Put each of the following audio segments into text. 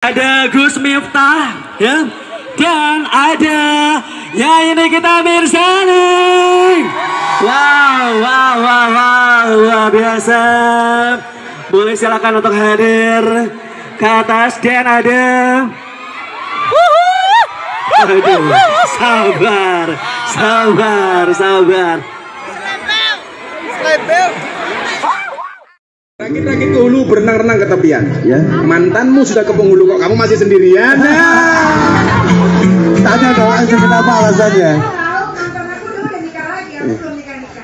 Ada Gus Miftah, ya, dan ada ya ini kita bersama. Wow, luar biasa. Boleh silakan untuk hadir ke atas dan ada. Aduh, sabar. Rakit-rakit ke hulu, berenang-renang ke tepian. Ya. Mantanmu sudah ke penghulu, kok kamu masih sendirian? Tanya dong, kenapa alasannya?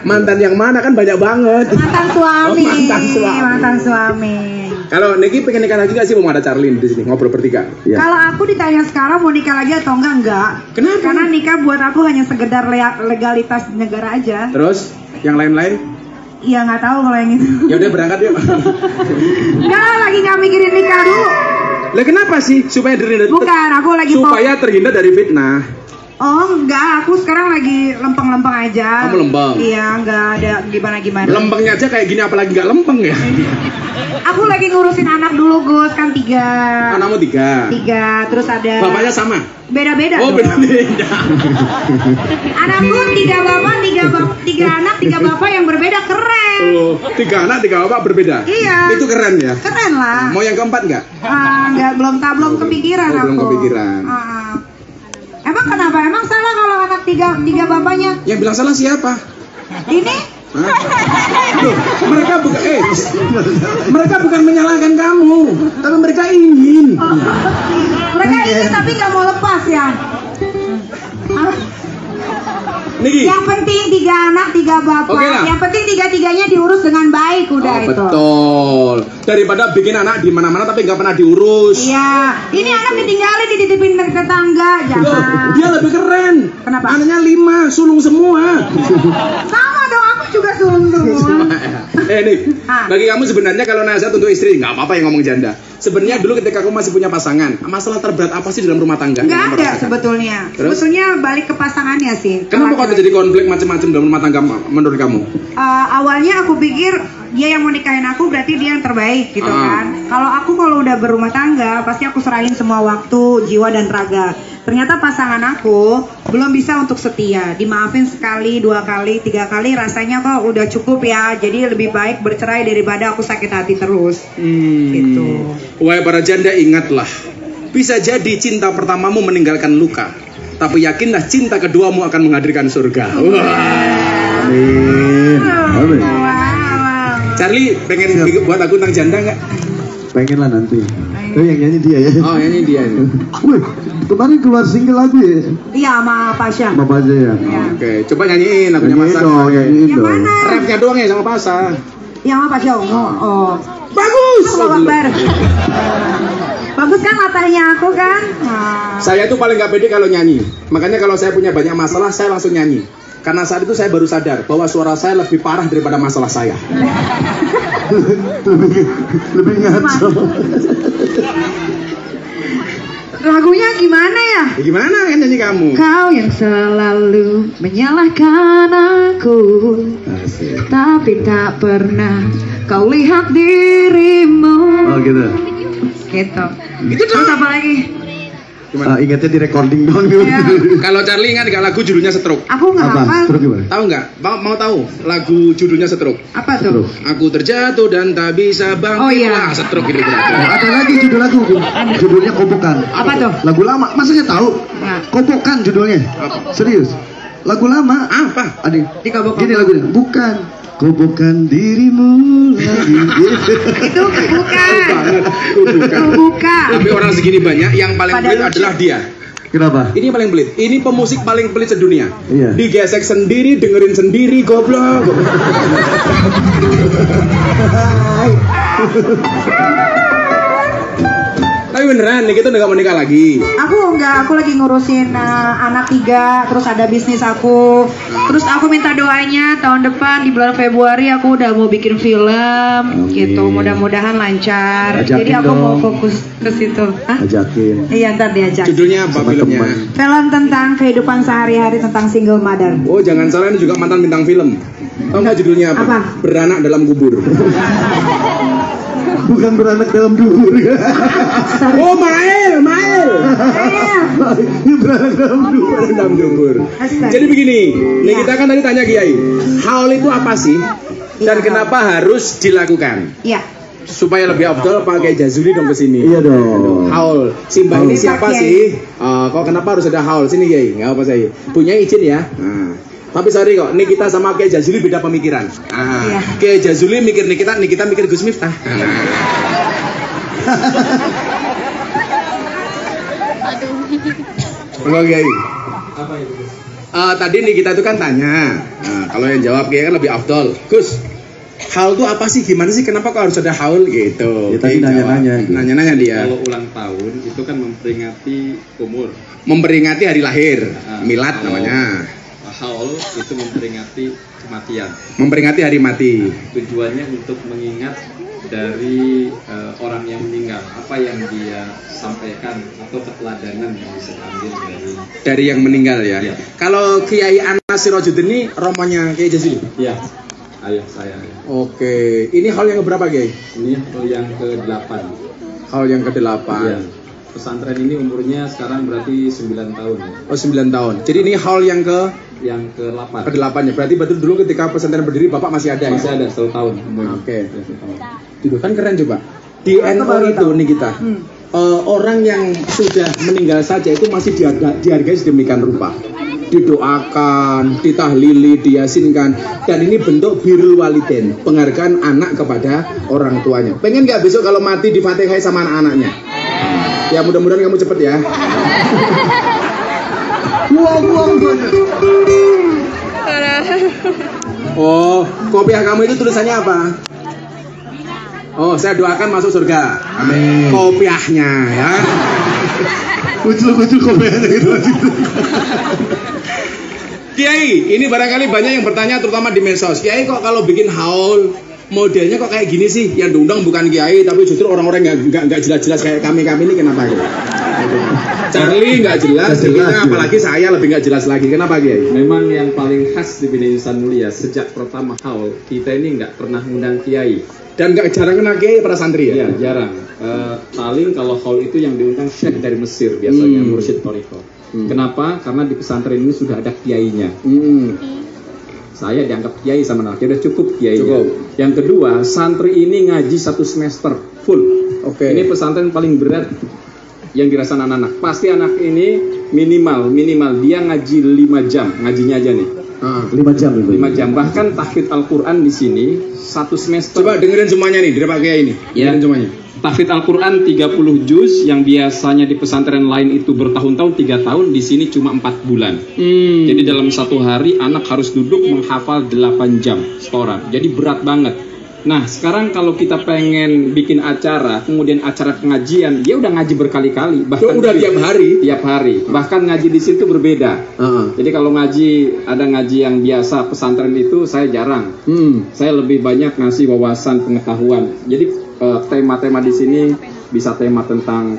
Mantan yang mana, kan banyak banget. Mantan suami. Oh, mantan suami. Kalau Niki pengen nikah lagi gak sih? Mau ada Charlene di sini ngobrol bertiga. Ya. Kalau aku ditanya sekarang mau nikah lagi atau enggak? Kenapa? Karena nikah buat aku hanya sekedar legalitas negara aja. Terus yang lain-lain? Iya, nggak tahu kalau yang itu. Ya udah berangkat yuk. Enggak, lagi nggak mikirin nikah dulu. Lah kenapa sih? Supaya terhindar. Bukan, aku lagi supaya terhindar dari fitnah. Oh enggak, aku sekarang lagi lempeng-lempeng aja. Kamu lempeng? Iya, nggak ada gimana-gimana. Lempengnya aja kayak gini, apalagi nggak lempeng ya? Aku lagi ngurusin anak dulu, Gus, kan 3. Anakmu 3? 3, terus ada. Bapaknya sama? Beda-beda. Oh, beda-beda. Anakku 3 bapak, 3 anak, 3 bapak yang berbeda, keren. Oh, 3 anak, 3 bapak berbeda? Iya. Itu keren ya? Keren lah. Mau yang keempat nggak? Enggak, belum kepikiran aku. Belum kepikiran. Emang kenapa? Emang salah kalau anak 3 bapaknya? Yang bilang salah siapa? Ini? Hah? Loh, mereka bukan menyalahkan kamu, tapi mereka ingin. Mereka ingin tapi nggak mau lepas ya. Niki. Yang penting 3 anak, 3 bapak. Oke lah. Yang penting 3-3-nya diurus dengan baik, udah itu. Betul. Daripada bikin anak di mana-mana tapi nggak pernah diurus. Iya. Ini anak ditinggalin, dititipin ke tetangga, Loh, jangan. dia lebih keren. Kenapa? Anaknya 5, sulung semua. Sama dong, aku juga sulung semua. Nih, bagi kamu sebenarnya kalau nasihat untuk istri nggak apa-apa yang ngomong janda. Sebenarnya dulu ketika kamu masih punya pasangan, masalah terberat apa sih dalam rumah tangga? Nggak ada sebetulnya. Terus? Sebetulnya balik ke pasangannya sih. Kenapa kok terjadi konflik macam-macam dalam rumah tangga menurut kamu? Awalnya aku pikir dia yang mau nikahin aku berarti dia yang terbaik gitu kan. Kalau udah berumah tangga pasti aku serahin semua waktu, jiwa dan raga. Ternyata pasangan aku belum bisa untuk setia. Dimaafin sekali, 2 kali, 3 kali rasanya kok udah cukup ya. Jadi lebih baik bercerai daripada aku sakit hati terus. Gitu. Wahai para janda, ingatlah, bisa jadi cinta pertamamu meninggalkan luka, tapi yakinlah cinta keduamu akan menghadirkan surga. Amin. Charlie, pengen buat aku tentang janda nggak? Pengen lah nanti. Oh, yang nyanyi dia ya. Oh, ini dia. Wih, kemarin keluar single lagu ya? Iya, sama Pasha. Sama Pasha ya. Oke, coba nyanyiin lagunya Nyanyiin Pasha. dong, nyanyiin Yang dong. mana? Rapnya doang ya sama Pasha. Yang sama Pasha. Oh. Bagus. Allah Akbar. Bagus kan latahnya aku kan? Saya tuh paling gak pede kalau nyanyi. Makanya kalau saya punya banyak masalah, saya langsung nyanyi. Karena saat itu saya baru sadar bahwa suara saya lebih parah daripada masalah saya. lebih ngaco. Lagunya gimana ya? Gimana kan nyanyi kamu? Kau yang selalu menyalahkan aku, tapi tak pernah kau lihat dirimu. Oh gitu. Gitu. Itu terus apa lagi? Ingatnya di recording dong. Ya. Kalau Charlie ingat gak lagu judulnya Stroke? Aku nggak Apa? hafal. Terus gimana? Tahu nggak? Mau tahu lagu judulnya Stroke? Apa tuh? Aku terjatuh dan tak bisa bangkit. Oh, iya. Lah, Stroke itu berarti. Ada lagi judul lagu. Judulnya Kobokan. Apa tuh? Lagu lama. Masa nggak tahu? Nah. Kobokan judulnya. Serius. Lagu lama. Apa? Adik. Dikobok-kobok. Gini lagunya. Bukan. Kobokan dirimu lagi. Itu bukan. Bukan. Bukan. Tapi orang segini banyak, yang paling Pada pelit lucu. adalah dia. Kenapa? Ini paling pelit. Ini pemusik paling pelit sedunia. Iya. Digesek sendiri, dengerin sendiri, goblok. Tapi beneran, nih kita udah gak mau nikah lagi. Aku lagi ngurusin anak 3, terus ada bisnis aku. Terus aku minta doanya tahun depan di bulan Februari aku udah mau bikin film. Gitu, mudah-mudahan lancar. Ajakin Jadi aku dong. mau fokus ke situ. Hah? Ajakin. Iya, ntar diajak. Judulnya apa Sama filmnya? teman. Film tentang kehidupan sehari-hari tentang single mother. Oh, jangan salah, ini juga mantan bintang film. Tahu nggak judulnya apa? Apa? Beranak dalam kubur. Bukan beranak dalam dubur. Oh, Mael. Berendam dumbur. Jadi begini, nih kita kan tadi tanya Kiai, haul itu apa sih? Dan kenapa harus dilakukan? Iya. Supaya lebih afdal pakai Jazuli dong kesini. Iya dong. Haul. Simbah ini siapa sih? Kok kenapa harus ada haul? Sini Kiai, nggak apa saya. Punya izin ya. Nah. Tapi sorry kok, nih kita sama Kiai Jazuli beda pemikiran. Iya. Kiai Jazuli mikir nih kita mikir Gus Miftah. Enggak Kiai. Apa itu? Tadi nih kita itu kan tanya. Nah, kalau yang jawab Kiai kan lebih afdol. Gus, haul itu apa sih? Gimana sih? Kenapa kok harus ada haul gitu? Ya, tadi nanya-nanya. Nanya-nanya dia. Kalau ulang tahun itu kan memperingati umur. Memperingati hari lahir, milad namanya. Haul itu memperingati kematian. Memperingati hari mati. Tujuannya untuk mengingat dari orang yang meninggal, apa yang dia sampaikan atau keteladanan yang bisa diambil Dari yang meninggal ya. Iya. Kalau Kiai Anas Sirajuddin ini romonya Kiai Jazuli. Iya, ayah saya. Oke, ini haul yang keberapa Kiai? Ini yang ke-8. Haul yang ke-8. Iya. Pesantren ini umurnya sekarang berarti 9 tahun ya. Oh, 9 tahun. Jadi ini haul yang Yang ke-8. ke-8 ya. Berarti betul dulu ketika pesantren berdiri Bapak masih ada Masih ya? ada 1 tahun umurnya. Oke. Ya, 1 tahun. Itu kan keren coba. Di NU itu nih kita. Orang yang sudah meninggal saja itu masih dihargai sedemikian rupa. Didoakan, ditahlili, diyasinkan, dan ini bentuk birrul walidain, penghargaan anak kepada orang tuanya. Pengen nggak besok kalau mati difatihai sama anak-anaknya? Ya mudah-mudahan kamu cepet ya. Oh, kopiah kamu itu tulisannya apa? Oh, saya doakan masuk surga. Amin. Kopiahnya ya. Lucu kopiahnya gitu. Kiai, ini barangkali banyak yang bertanya terutama di medsos. Kiai kok kalau bikin haul modelnya kok kayak gini sih? Yang diundang bukan Kiai tapi justru orang-orang nggak jelas-jelas kayak kami ini kenapa gitu? Charlie nggak jelas, kita apalagi saya lebih nggak jelas lagi. Kenapa Kiai? Memang yang paling khas di Bina Insan Mulia sejak pertama haul kita ini nggak pernah ngundang kiai Dan nggak jarang kena Kiai para santri ya? ya jarang. Paling kalau haul itu yang diundang syekh dari Mesir biasanya mursyid Toriko. Kenapa? Karena di pesantren ini sudah ada kiainya. Saya dianggap kiai sama anak, udah cukup kiainya. Cukup. Yang kedua, santri ini ngaji 1 semester full. Oke. Ini pesantren paling berat yang dirasakan anak-anak. Pasti anak ini minimal dia ngaji 5 jam ngajinya aja nih. 5 jam itu. 5 jam. Bahkan tahfidz Al-Quran di sini 1 semester. Coba dengerin semuanya nih dari Pak Kiai ini. Ya. Dengerin semuanya. Tahfidz Al-Quran 30 juz yang biasanya di pesantren lain itu bertahun-tahun 3 tahun, di sini cuma 4 bulan. Jadi dalam 1 hari anak harus duduk menghafal 8 jam setoran. Jadi berat banget. Nah sekarang kalau kita pengen bikin acara, kemudian acara pengajian, dia udah ngaji berkali-kali. Bahkan Udah tiap hari. Tiap hari. Bahkan ngaji di situ berbeda. Jadi kalau ada ngaji yang biasa pesantren itu saya jarang. Saya lebih banyak ngasih wawasan pengetahuan. Jadi tema-tema di sini bisa tema tentang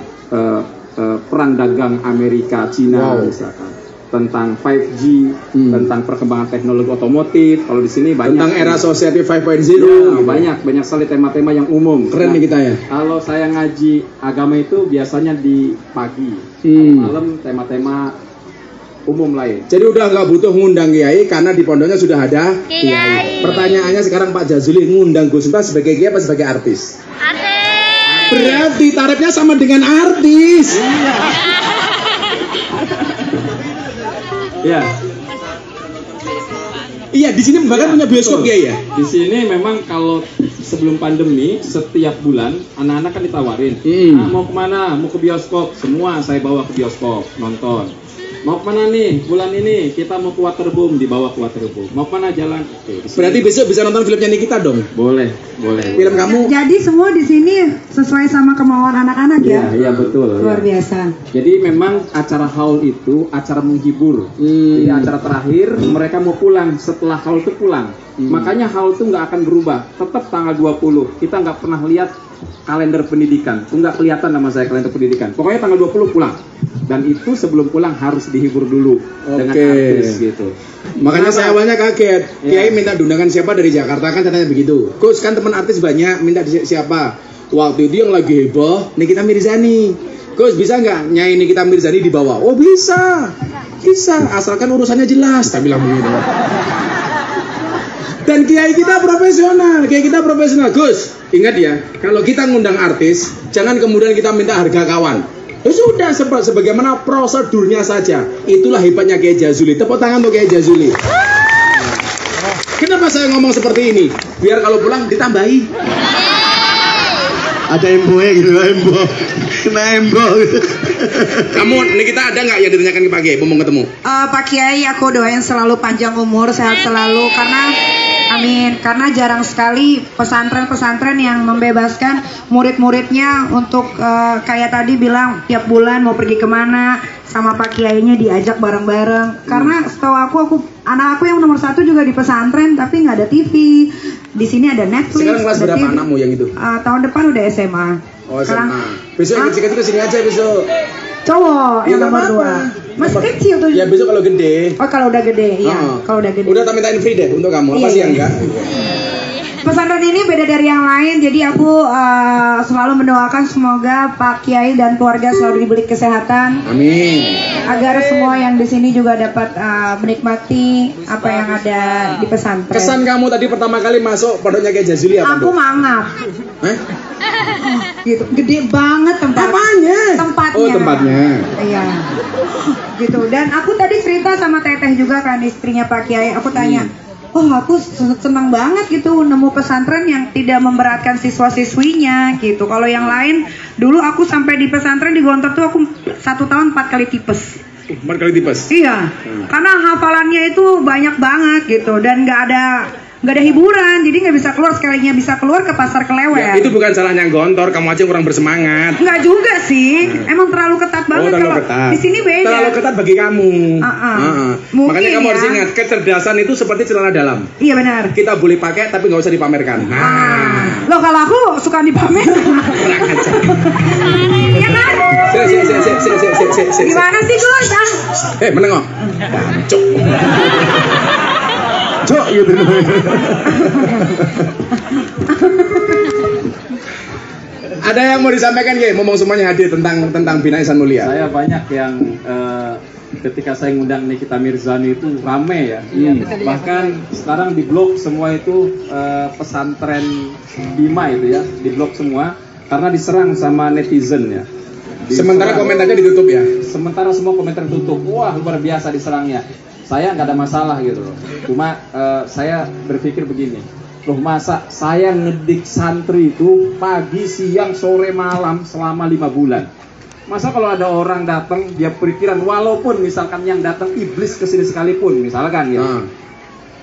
perang dagang Amerika Cina misalkan, tentang 5G, tentang perkembangan teknologi otomotif. Kalau di sini banyak Tentang era society 5.0. ya, banyak sekali tema-tema yang umum. Keren nih kita ya. Kalau saya ngaji agama itu biasanya di pagi, malam tema-tema umum lain. Jadi udah nggak butuh ngundang Kiai karena di pondoknya sudah ada Kiai. Pertanyaannya sekarang Pak Jazuli ngundang Gus Miftah sebagai Kiai apa sebagai artis? Artis. Berarti tarifnya sama dengan artis. Ya. Iya, di sini bahkan punya bioskop Kiai ya. Di sini memang kalau sebelum pandemi setiap bulan anak-anak kan ditawarin, mau kemana? Mau ke bioskop? Semua saya bawa ke bioskop nonton. Mau kemana nih bulan ini? Kita mau ke Waterboom, dibawa ke Waterboom. Mau kemana jalan? Oke, Berarti besok bisa nonton filmnya Nikita dong. boleh. Film kamu. Jadi semua di sini sesuai sama kemauan anak-anak ya? Iya betul. Luar ya. biasa. Jadi memang acara haul itu acara menghibur. Jadi acara terakhir mereka mau pulang, setelah haul itu pulang. Makanya haul itu nggak akan berubah. Tetap tanggal 20. Kita nggak pernah lihat kalender pendidikan. Itu nggak kelihatan nama saya kalender pendidikan. Pokoknya tanggal 20 pulang. Dan itu sebelum pulang harus dihibur dulu dengan artis gitu. Makanya saya awalnya kaget. Kiai minta undangan siapa dari Jakarta kan katanya begitu. Gus kan teman artis banyak, minta siapa? Waktu itu yang lagi heboh Nikita Mirzani. Gus, bisa nggak Nyai Nikita Mirzani dibawa? Oh bisa, asalkan urusannya jelas. Saya bilang begitu. Dan kiai kita profesional. Gus, ingat ya, kalau kita ngundang artis, jangan kemudian kita minta harga kawan. Ya sudah, sebagaimana prosedurnya saja. Itulah hebatnya Kiai Jazuli. Tepuk tangan untuk Kiai Jazuli. Kenapa saya ngomong seperti ini? Biar kalau pulang ditambahi. Ada emboe gitu, kena embo. Kamu, ini kita ada nggak yang ditanyakan ke Pak Kiai? Mau ketemu? Pak Kiai, aku doain selalu panjang umur, sehat selalu, karena jarang sekali pesantren-pesantren yang membebaskan murid-muridnya untuk kayak tadi bilang tiap bulan mau pergi kemana sama Pak Kiainya diajak bareng-bareng. Karena setahu aku anak aku yang nomor 1 juga di pesantren tapi nggak ada TV. Di sini ada Netflix. Sekarang kelas berapa TV. Anakmu yang itu? Tahun depan udah SMA. Oh SMA. Besok yang kecil-kecil kesini aja besok. Cowok yang nomor 2. Masih kecil tuh. Ya besok kalau gede. Oh kalau udah gede, iya. Kalau udah gede. Udah tak mintain free deh untuk kamu. Apa sih yang enggak? Pesantren ini beda dari yang lain, jadi aku selalu mendoakan semoga Pak Kiai dan keluarga selalu diberi kesehatan. Amin. Agar semua yang di sini juga dapat menikmati apa yang ada di pesantren. Kesan kamu tadi pertama kali masuk pondoknya Kiai Jazuli apa? Aku mangap. Gitu, gede banget tempatnya. Oh tempatnya. Iya. Gitu. Dan aku tadi cerita sama Teteh juga kan, istrinya Pak Kiai. Aku tanya, aku senang banget gitu nemu pesantren yang tidak memberatkan siswa-siswinya gitu. Kalau yang lain, dulu aku sampai di pesantren di Gontor tuh aku 1 tahun 4 kali tipes. 4 kali tipes? Iya, karena hafalannya itu banyak banget gitu dan nggak ada hiburan, jadi nggak bisa keluar, sekalinya bisa keluar ke pasar Kelewet. Ya, itu bukan salahnya Gontor, kamu aja kurang bersemangat. Nggak juga sih, emang terlalu ketat banget. Terlalu ketat. Di sini beda. Terlalu ketat bagi kamu. Makanya kamu harus ya. ingat, kecerdasan itu seperti celana dalam. Iya benar. Kita boleh pakai tapi nggak usah dipamerkan. Loh kalau aku suka dipamer. Iya kan? Gimana sih Gus? Menengok. Cuk. Cuk gitu. Ada yang mau disampaikan Kiai? Ngomong semuanya hadir tentang Bina Ihsan Mulia. Saya banyak yang ketika saya ngundang Nikita Mirzani itu rame ya. Bahkan sekarang di blog semua itu pesantren Bima itu ya, di blog semua karena diserang sama netizen ya. Sementara komentarnya ditutup ya. Sementara semua komentar tutup. Wah, luar biasa diserangnya. Saya nggak ada masalah gitu loh. Cuma saya berpikir begini. Loh masa saya ngedik santri itu pagi, siang, sore, malam selama 5 bulan. Masa kalau ada orang datang dia pikiran walaupun misalkan yang datang iblis ke sini sekalipun misalkan ya.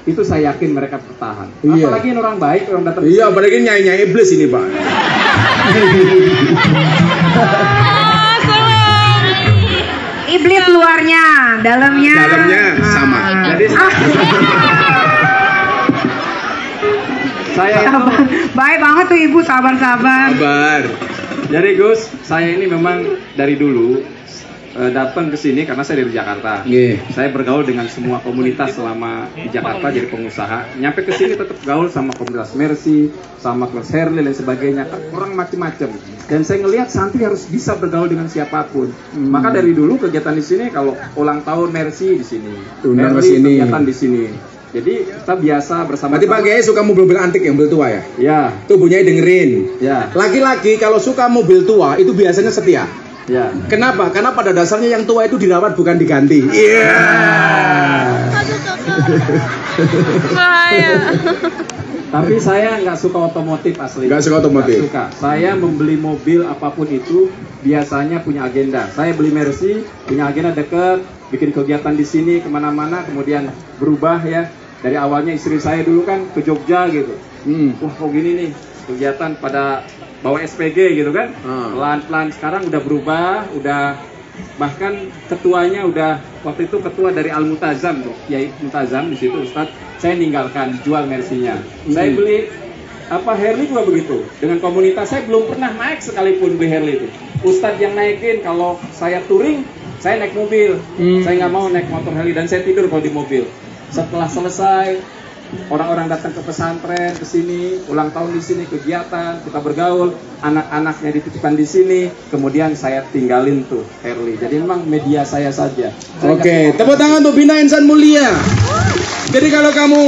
Itu saya yakin mereka bertahan. Iya. Apalagi orang baik orang datang. Iya, apalagi nyai-nyai iblis ini, Pak. Iblis luarnya, dalamnya sama. Jadi saya itu baik banget tuh Ibu, sabar. Jadi Gus, saya ini memang dari dulu datang ke sini karena saya dari Jakarta. Saya bergaul dengan semua komunitas selama di Jakarta jadi pengusaha. Nyampe ke sini tetap gaul sama komunitas Mercy, sama kelas Herli dan sebagainya. Kan orang macam-macam. Dan saya ngelihat santri harus bisa bergaul dengan siapapun. Maka dari dulu kegiatan di sini kalau ulang tahun Mercy di sini, Herli kegiatan di sini. Jadi kita biasa bersama. Berarti Pak Kiai suka mobil antik yang mobil tua ya? Ya. Tuh bunyinya dengerin. Ya. Laki-laki kalau suka mobil tua itu biasanya setia. Ya. Kenapa? Karena pada dasarnya yang tua itu dirawat bukan diganti. Iya. Tapi saya nggak suka otomotif asli. Nggak suka otomotif. Nggak suka. Saya membeli mobil apapun itu biasanya punya agenda. Saya beli Mercy punya agenda deket, bikin kegiatan di sini kemana-mana, kemudian berubah ya. Dari awalnya istri saya dulu kan ke Jogja gitu. Wah kok gini nih kegiatan pada bawa SPG gitu kan. Pelan-pelan sekarang udah berubah, udah bahkan ketuanya udah waktu itu ketua dari Al Mutazam tuh, Kiai Mutazam di situ Ustadz. Saya ninggalkan jual Mercy-nya. Saya beli Harley juga begitu. Dengan komunitas saya belum pernah naik sekalipun beli Harley itu. Ustadz yang naikin, kalau saya touring, saya naik mobil. Saya nggak mau naik motor Harley dan saya tidur kalau di mobil. Setelah selesai orang-orang datang ke pesantren, ke sini, ulang tahun di sini, kegiatan, kita bergaul, anak-anaknya dititipkan di sini, kemudian saya tinggalin tuh Herli. Jadi memang media saya saja. Oke, tepuk tangan untuk Bina Insan Mulia. Jadi kalau kamu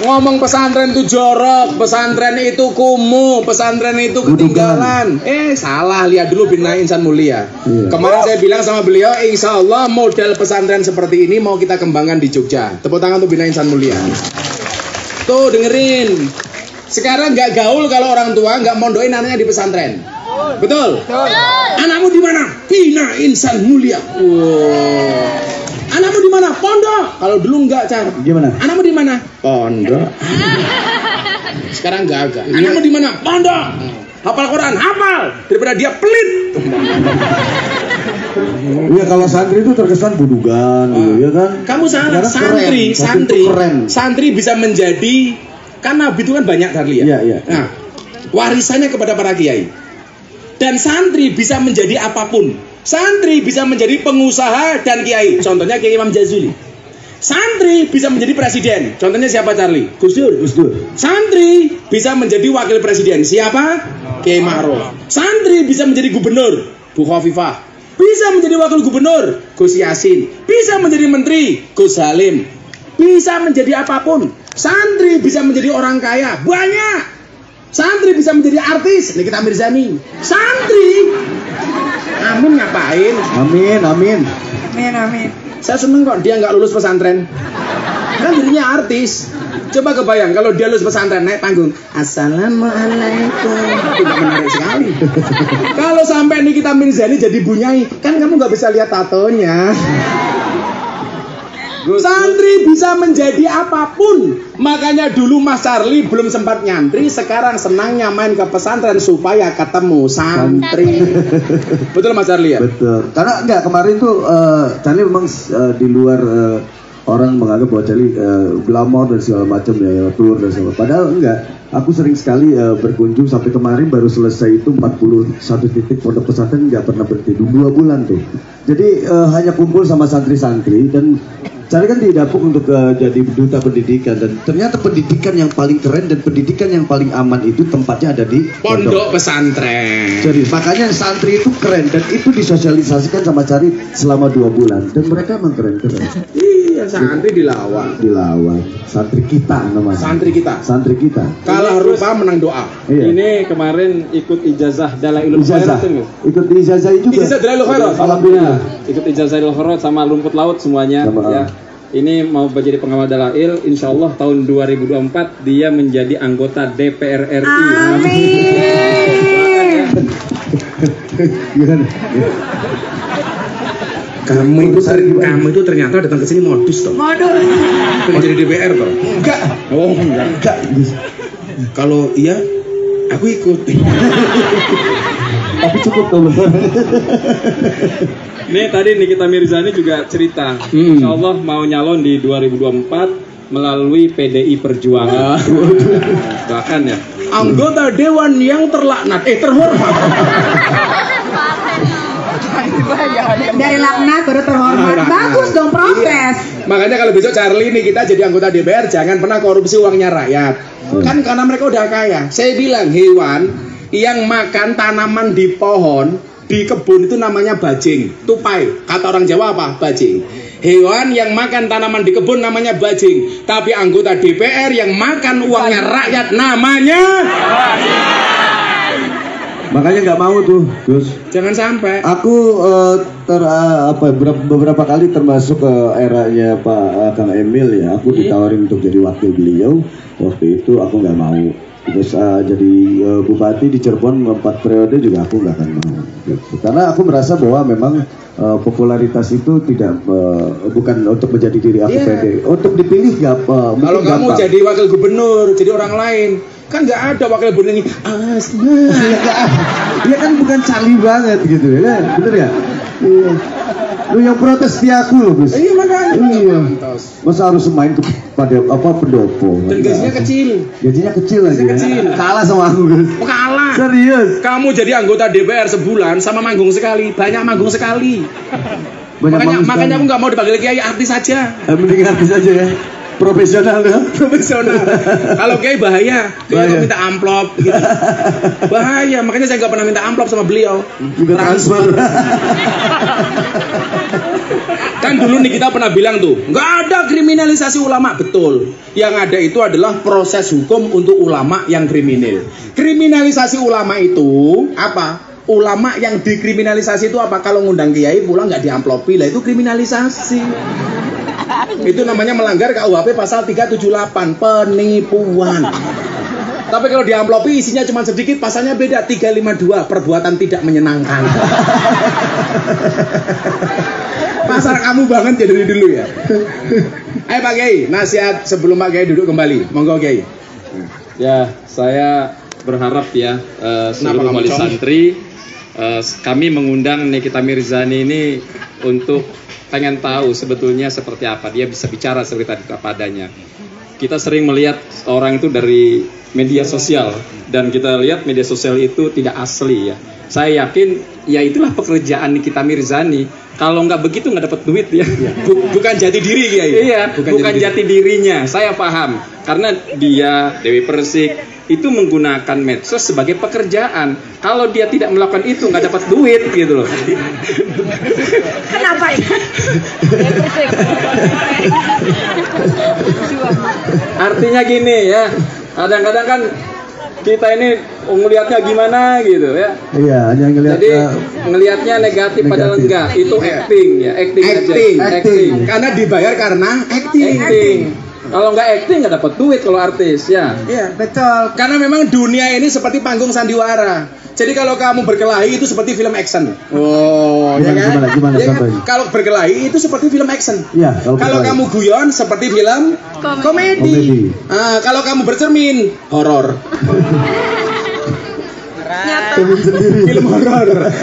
ngomong pesantren itu jorok, pesantren itu kumuh, pesantren itu ketinggalan, salah, lihat dulu Bina Insan Mulia. Kemarin saya bilang sama beliau, insya Allah model pesantren seperti ini mau kita kembangkan di Jogja. Tepuk tangan untuk Bina Insan Mulia. Tuh dengerin, sekarang nggak gaul kalau orang tua nggak mondokin anaknya di pesantren. Betul? Anakmu di mana? Bina Insan Mulia. Wow. Anakmu di mana? Pondok. Kalau dulu enggak, Car. Gimana? Anakmu di mana? Pondok. Sekarang enggak. Anakmu di mana? Pondok. Hafal Quran, hafal. Daripada dia pelit. Iya, kalau santri itu terkesan budugan, gitu, ya kan? Kamu salah. Santri bisa menjadi, kan Nabi itu kan banyak kali ya. Iya. Nah, warisannya kepada para kiai. Dan santri bisa menjadi apapun. Santri bisa menjadi pengusaha dan kiai. Contohnya Kiai Imam Jazuli. Santri bisa menjadi presiden. Contohnya siapa, Charlie? Gus Dur. Santri bisa menjadi wakil presiden. Siapa? Kiai Ma'ruf. Santri bisa menjadi gubernur. Bu Khofifah. Bisa menjadi wakil gubernur. Gus Yasin. Bisa menjadi menteri. Gus Halim. Bisa menjadi apapun. Santri bisa menjadi orang kaya. Banyak. Santri bisa menjadi artis. Nikita Mirzani. Santri. Amin ngapain? Amin. Saya seneng kok dia nggak lulus pesantren. Kan jadinya artis. Coba kebayang kalau dia lulus pesantren naik panggung. Assalamualaikum. Tidak menarik sekali. Kalau sampai Nikita Mirzani jadi Bunyai, kan kamu nggak bisa lihat tatonya. Santri bisa menjadi apapun. Makanya dulu Mas Charlie belum sempat nyantri, sekarang senangnya main ke pesantren supaya ketemu santri. Betul Mas Charlie ya? Betul. Karena enggak, kemarin tuh Charlie memang di luar orang menganggap bahwa Charlie glamor dan segala macam ya, tour dan segala. Padahal enggak. Aku sering sekali berkunjung, sampai kemarin baru selesai itu 41 titik pondok pesantren, nggak pernah berhenti 2 bulan tuh. Jadi hanya kumpul sama santri-santri, dan Charlie kan didapuk untuk jadi duta pendidikan, dan ternyata pendidikan yang paling keren dan pendidikan yang paling aman itu tempatnya ada di pondok pesantren. Jadi makanya santri itu keren, dan itu disosialisasikan sama Charlie selama 2 bulan, dan mereka emang keren-keren. Iya, santri dilawan. Santri kita namanya. Santri kita. Kalah rupa menang doa. Iya. Ini kemarin ikut ijazah Dalailul Khairat. Ikut ijazah juga. Ijazah Dalailul Khairat. Alhamdulillah. Ikut ijazah Dalailul Khairat sama rumput laut semuanya. Ya. Ini mau menjadi pengawal Dalail. Insya Allah tahun 2024 dia menjadi anggota DPR RI. Amin. Gimana? Kamu itu ternyata datang ke sini modus toh. Pengen jadi DPR toh? Enggak. Oh, enggak. Kalau iya, aku ikut. Tapi cukup kalau. Ini tadi Nikita Mirzani juga cerita, Insya Allah mau nyalon di 2024 melalui PDI Perjuangan. Bahkan ya, anggota dewan yang terlaknat, terhormat. Dari laknat baru terhormat. Bagus dong, proses. Makanya kalau besok Charlie nih kita jadi anggota DPR, jangan pernah korupsi uangnya rakyat. Kan karena mereka udah kaya. Saya bilang hewan yang makan tanaman di pohon, di kebun itu namanya bajing, tupai. Kata orang Jawa apa? Bajing. Hewan yang makan tanaman di kebun namanya bajing. Tapi anggota DPR yang makan uangnya rakyat namanya Makanya nggak mau tuh, Gus. Jangan sampai. Aku beberapa kali termasuk eranya Pak Kang Emil ya. Aku ditawarin untuk jadi wakil beliau. Waktu itu aku nggak mau. Terus jadi bupati di Cirebon 4 periode juga aku nggak akan mau. Gitu. Karena aku merasa bahwa memang popularitas itu tidak bukan untuk menjadi diri aku pede. Untuk dipilih nggak. Kalau kamu jadi wakil gubernur, jadi orang lain, kan nggak ada wakil gubernur ini. Dia kan bukan Charlie banget gitu ya, bener ya? Iya. Lu yang protes di aku loh, Gus. Iya makanya. Iya. Masa harus main kepada pendopo? Dan gajinya kecil. Gajinya kecil lagi. Kecil. Kalah sama aku, Gus. Kalah. Serius. Kamu jadi anggota DPR sebulan sama manggung sekali, banyak manggung sekali. Makanya aku nggak mau dipanggil kiai, artis saja. Mending artis aja ya. Profesional ya. Profesional. Kalau Kiai bahaya, Kiai minta amplop gitu. Bahaya, makanya saya nggak pernah minta amplop sama beliau. Juga transfer. Kan dulu nih kita pernah bilang tuh, nggak ada kriminalisasi ulama. Betul. Yang ada itu adalah proses hukum untuk ulama yang kriminal. Kriminalisasi ulama itu apa? Ulama yang dikriminalisasi itu apa? Kalau ngundang kiai pulang nggak diamplopi, lah itu kriminalisasi. Itu namanya melanggar KUHP pasal 378, penipuan. Tapi kalau diamplopi isinya cuma sedikit, pasalnya beda, 352, perbuatan tidak menyenangkan. Pasar kamu banget ya dari dulu ya. Ayo Pak Kiai, nasihat sebelum Pak Kiai duduk kembali. Monggo Kiai. Ya, saya berharap ya seluruh wali santri, kami mengundang Nikita Mirzani ini untuk pengen tahu sebetulnya seperti apa dia bisa bicara seperti tadi padanya. Kita sering melihat orang itu dari media sosial dan kita lihat media sosial itu tidak asli ya. Saya yakin ya itulah pekerjaan Nikita Mirzani. Kalau nggak begitu nggak dapat duit ya. Bukan jati diri Kiai. Iya, bukan jati dirinya. Saya paham karena dia Dewi Persik itu menggunakan medsos sebagai pekerjaan. Kalau dia tidak melakukan itu nggak dapat duit gitu loh. Kenapa? Artinya gini ya, kadang-kadang kan kita ini ngelihatnya gimana gitu ya. Iya, hanya ngelihat. Jadi ngelihatnya negatif padahal enggak. Itu acting ya, acting. Karena dibayar karena acting. Kalau nggak acting nggak dapat duit kalau artis ya. Iya, betul. Karena memang dunia ini seperti panggung sandiwara. Jadi kalau kamu berkelahi itu seperti film action. Oh, gimana, ya kan? gimana Ya kan? contohnya? Kalau berkelahi itu seperti film action. Iya, kalau kamu guyon seperti film komedi. Kalau kamu bercermin horor.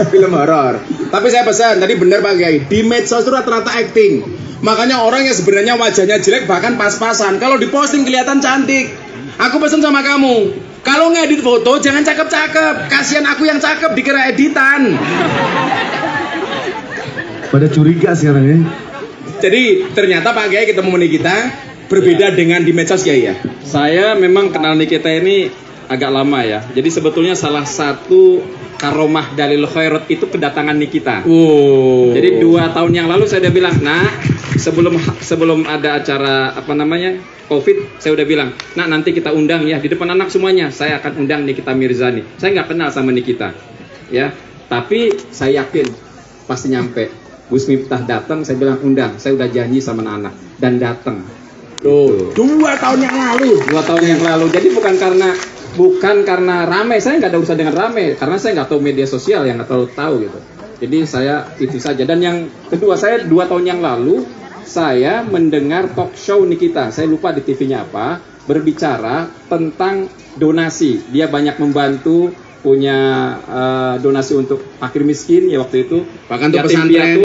Film horor. Tapi saya pesan tadi benar Pak Kiai, di medsos itu rata-rata acting. Makanya orang yang sebenarnya wajahnya jelek bahkan pas-pasan, kalau diposting kelihatan cantik. Aku pesan sama kamu, kalau ngedit foto jangan cakep-cakep. Kasihan aku yang cakep dikira editan. Pada curiga sekarang ya. Jadi ternyata Pak Kiai ketemu Nikita berbeda dengan di medsos Kiai ya. Saya memang kenal Nikita ini agak lama ya. Jadi sebetulnya salah satu karomah dalil khairat itu kedatangan Nikita. Oh. Jadi 2 tahun yang lalu saya udah bilang, nah sebelum ada acara apa namanya COVID, saya udah bilang, nah nanti kita undang ya di depan anak semuanya. Saya akan undang Nikita Mirzani. Saya nggak kenal sama Nikita, ya. Tapi saya yakin pasti nyampe. Gus Miftah datang, saya bilang undang. Saya udah janji sama anak dan datang. Tuh. 2 tahun yang lalu. 2 tahun yang lalu. Jadi bukan karena rame, saya nggak ada urusan dengan rame, karena saya nggak tahu media sosial, yang nggak terlalu tahu gitu. Jadi saya itu saja. Dan yang kedua, saya 2 tahun yang lalu saya mendengar talk show Nikita, saya lupa di TV-nya apa, berbicara tentang donasi. Dia banyak membantu, punya donasi untuk fakir miskin ya waktu itu, bahkan untuk yatim pesantren. piatu.